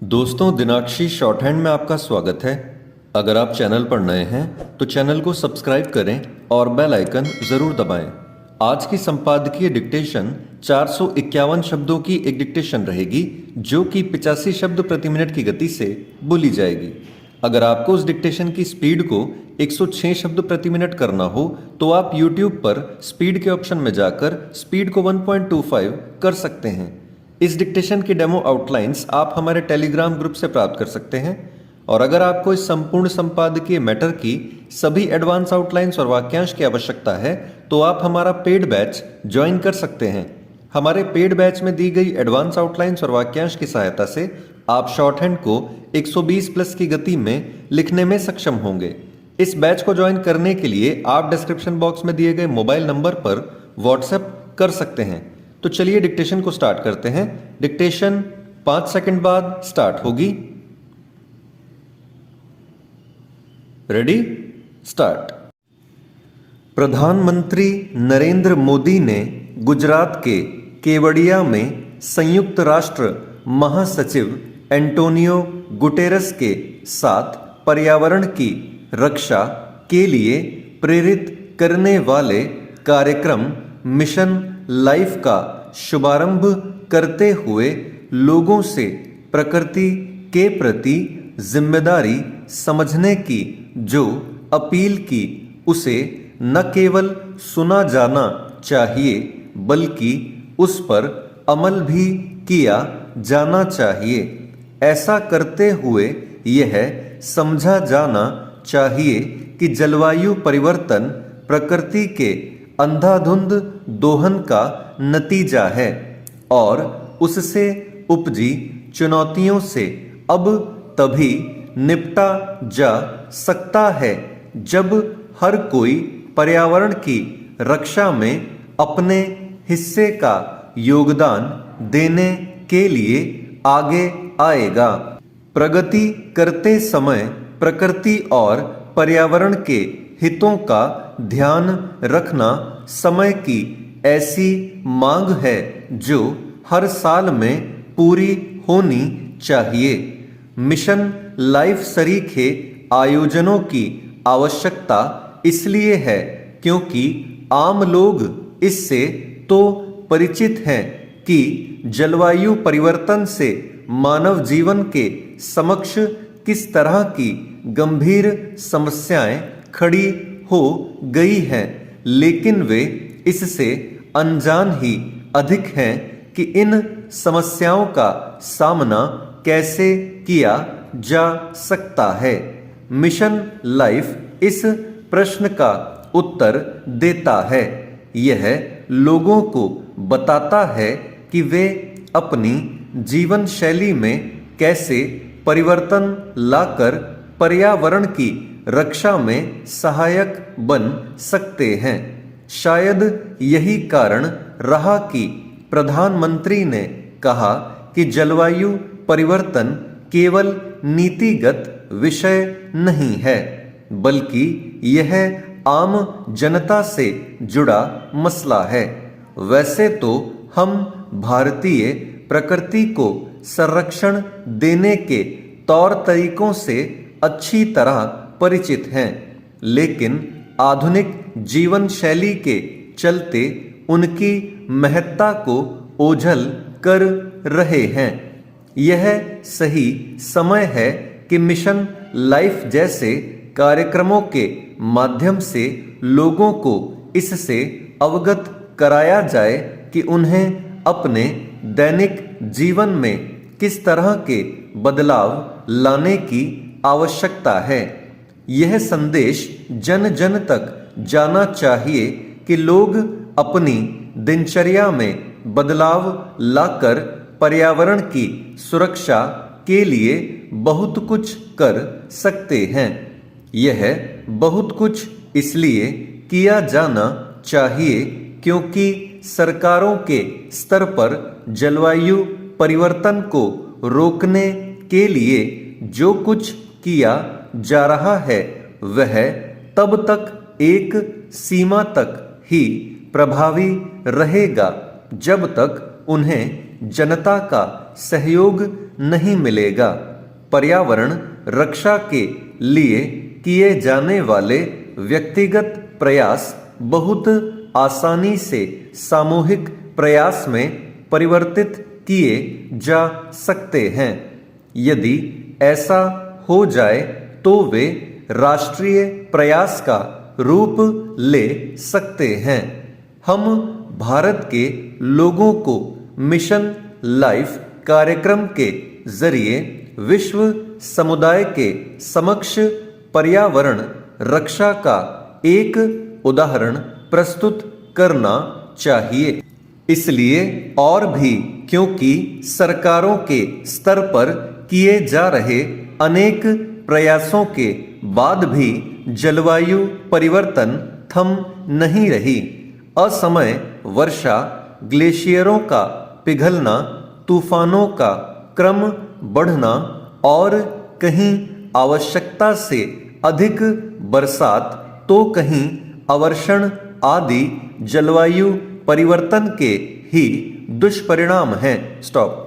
दोस्तों, दिनाक्षी short hand में आपका स्वागत है। अगर आप चैनल पर नए हैं तो चैनल को सब्सक्राइब करें और बेल आइकन जरूर दबाएं। आज की संपादकीय डिक्टेशन 451 शब्दों की एक डिक्टेशन रहेगी जो कि 85 शब्द प्रति मिनट की गति से बोली जाएगी। अगर आपको उस डिक्टेशन की स्पीड को 106 शब्द प्रति मिनट करना हो तो आप YouTube पर स्पीड के ऑप्शन में जाकर स्पीड को 1.25 कर सकते हैं। इस डिक्टेशन की डेमो आउटलाइंस आप हमारे टेलीग्राम ग्रुप से प्राप्त कर सकते हैं। और अगर आपको इस संपूर्ण संपादकीय मैटर की सभी एडवांस आउटलाइंस और वाक्यांश की आवश्यकता है तो आप हमारा पेड बैच ज्वाइन कर सकते हैं। हमारे पेड बैच में दी गई एडवांस आउटलाइंस और वाक्यांश की सहायता से आप शॉर्ट हैंड को 120 प्लस की गति में लिखने में सक्षम होंगे। इस बैच को ज्वाइन करने के लिए आप डिस्क्रिप्शन बॉक्स में दिए गए मोबाइल नंबर पर व्हाट्सएप कर सकते हैं। तो चलिए डिक्टेशन को स्टार्ट करते हैं। डिक्टेशन 5 सेकंड बाद स्टार्ट होगी। Ready, start. प्रधानमंत्री नरेंद्र मोदी ने गुजरात के केवड़िया में संयुक्त राष्ट्र महासचिव एंटोनियो गुटेरस के साथ पर्यावरण की रक्षा के लिए प्रेरित करने वाले कार्यक्रम मिशन लाइफ का शुभारंभ करते हुए लोगों से प्रकृति के प्रति जिम्मेदारी समझने की जो अपील की उसे न केवल सुना जाना चाहिए बल्कि उस पर अमल भी किया जाना चाहिए। ऐसा करते हुए यह समझा जाना चाहिए कि जलवायु परिवर्तन प्रकृति के अंधाधुंध दोहन का नतीजा है और उससे उपजी चुनौतियों से अब तभी निपटा जा सकता है जब हर कोई पर्यावरण की रक्षा में अपने हिस्से का योगदान देने के लिए आगे आएगा। प्रगति करते समय प्रकृति और पर्यावरण के हितों का ध्यान रखना समय की ऐसी मांग है जो हर साल में पूरी होनी चाहिए। मिशन लाइफ सरीखे आयोजनों की आवश्यकता इसलिए है क्योंकि आम लोग इससे तो परिचित हैं कि जलवायु परिवर्तन से मानव जीवन के समक्ष किस तरह की गंभीर समस्याएं खड़ी हो गई हैं, लेकिन वे इससे अनजान ही अधिक हैं कि इन समस्याओं का सामना कैसे किया जा सकता है। मिशन लाइफ इस प्रश्न का उत्तर देता है। यह लोगों को बताता है कि वे अपनी जीवन शैली में कैसे परिवर्तन लाकर पर्यावरण की रक्षा में सहायक बन सकते हैं। शायद यही कारण रहा कि प्रधानमंत्री ने कहा कि जलवायु परिवर्तन केवल नीतिगत विषय नहीं है बल्कि यह आम जनता से जुड़ा मसला है। वैसे तो हम भारतीय प्रकृति को संरक्षण देने के तौर तरीकों से अच्छी तरह परिचित हैं, लेकिन आधुनिक जीवन शैली के चलते उनकी महत्ता को ओझल कर रहे हैं। यह सही समय है कि मिशन लाइफ जैसे कार्यक्रमों के माध्यम से लोगों को इससे अवगत कराया जाए कि उन्हें अपने दैनिक जीवन में किस तरह के बदलाव लाने की आवश्यकता है। यह संदेश जन जन तक जाना चाहिए कि लोग अपनी दिनचर्या में बदलाव लाकर पर्यावरण की सुरक्षा के लिए बहुत कुछ कर सकते हैं। यह बहुत कुछ इसलिए किया जाना चाहिए क्योंकि सरकारों के स्तर पर जलवायु परिवर्तन को रोकने के लिए जो कुछ किया जा रहा है वह तब तक एक सीमा तक ही प्रभावी रहेगा जब तक उन्हें जनता का सहयोग नहीं मिलेगा। पर्यावरण रक्षा के लिए किए जाने वाले व्यक्तिगत प्रयास बहुत आसानी से सामूहिक प्रयास में परिवर्तित किए जा सकते हैं। यदि ऐसा हो जाए तो वे राष्ट्रीय प्रयास का रूप ले सकते हैं। हम भारत के लोगों को मिशन लाइफ कार्यक्रम के जरिए विश्व समुदाय के समक्ष पर्यावरण रक्षा का एक उदाहरण प्रस्तुत करना चाहिए। इसलिए और भी क्योंकि सरकारों के स्तर पर किए जा रहे अनेक प्रयासों के बाद भी जलवायु परिवर्तन थम नहीं रही। असमय वर्षा, ग्लेशियरों का पिघलना, तूफानों का क्रम बढ़ना और कहीं आवश्यकता से अधिक बरसात तो कहीं अवर्षण आदि जलवायु परिवर्तन के ही दुष्परिणाम हैं। स्टॉप।